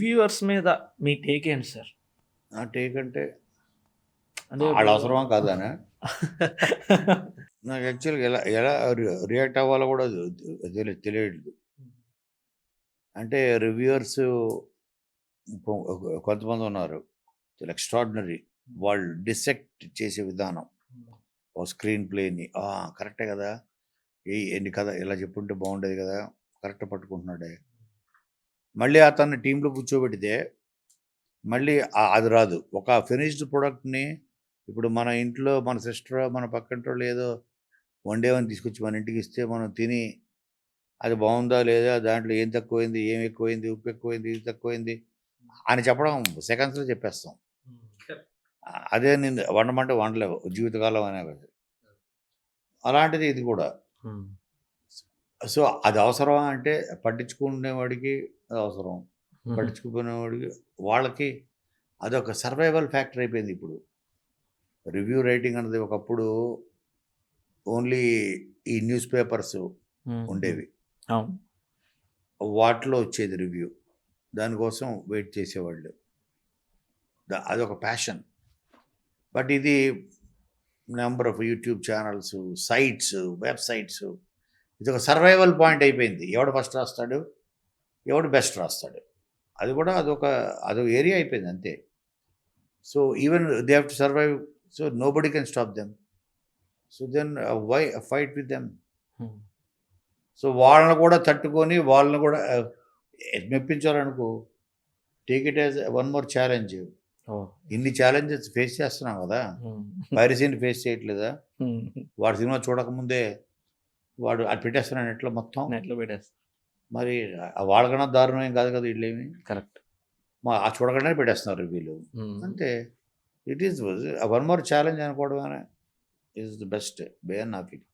Reviewers మీద me take ఏంటి sir? నా టేక్ అంటే అంటే ఆడ అవసరమా కాదానా? నాకు యాక్చువల్గా ఎలా ఎలా రియాక్ట్ అవ్వాలో కూడా తెలియదు. అంటే రివ్యూవర్స్ కొంతమంది ఉన్నారు ఎక్స్ట్రాడినరీ. వాళ్ళు డిసెక్ట్ చేసే విధానం ఓ స్క్రీన్ ప్లేని కరెక్టే కదా, ఎన్ని కదా ఇలా చెప్పుంటే బాగుండేది కదా, కరెక్ట్ పట్టుకుంటున్నాడే. మళ్ళీ అతన్ని టీంలో కూర్చోబెడితే మళ్ళీ అది రాదు. ఒక ఫినిష్డ్ ప్రోడక్ట్ని ఇప్పుడు మన ఇంట్లో మన సిస్టర్ మన పక్కింటోళ్ళు ఏదో వండేవని తీసుకొచ్చి మన ఇంటికి ఇస్తే మనం తిని అది బాగుందా లేదా, దాంట్లో ఏం తక్కువైంది, ఏం ఎక్కువైంది, ఉప్పు ఎక్కువైంది, ఇది తక్కువైంది అని చెప్పడం సెకండ్స్లో చెప్పేస్తాం. అదే నేను వండమంటే వండలేవు జీవితకాలం అనేది. అలాంటిది ఇది కూడా. సో అది అవసరమా అంటే పట్టించుకునేవాడికి అది అవసరం, పట్టించుకునేవాడికి వాళ్ళకి అదొక సర్వైవల్ ఫ్యాక్టర్ అయిపోయింది. ఇప్పుడు రివ్యూ రైటింగ్ అన్నది ఒకప్పుడు ఓన్లీ ఈ న్యూస్ పేపర్స్ ఉండేవి, వాటిలో వచ్చేది రివ్యూ, దానికోసం వెయిట్ చేసేవాళ్ళు, అదొక ప్యాషన్. బట్ ఇది number of YouTube channels, sites, websites, ఇది ఒక సర్వైవల్ పాయింట్ అయిపోయింది. ఎవడు ఫస్ట్ రాస్తాడు, ఎవడు బెస్ట్ రాస్తాడు, అది కూడా అదొక ఏరియా అయిపోయింది అంతే. So even they have to survive, so nobody can stop them. So then why fight with them? So వాళ్ళని కూడా తట్టుకొని వాళ్ళని కూడా మెప్పించాలనుకో, take it as one more challenge. ఇన్ని ఛాలెంజెస్ ఫేస్ చేస్తున్నాం కదా, పైరసీని ఫేస్ చేయట్లేదా? వాడు సినిమా చూడకముందే వాడు అది పెట్టేస్తున్నాడు నెట్లో, మొత్తం నెట్లో పెట్టేస్తా. మరి వాళ్ళకన్నా దారుణం ఏం కాదు కదా వీళ్ళేమి. కరెక్ట్. ఆ చూడగానే పెట్టేస్తున్నారు వీళ్ళు అంటే. It is one more challenge అనుకోవడం ఈజ్ ద బెస్ట్ వే అని నా ఫీలింగ్.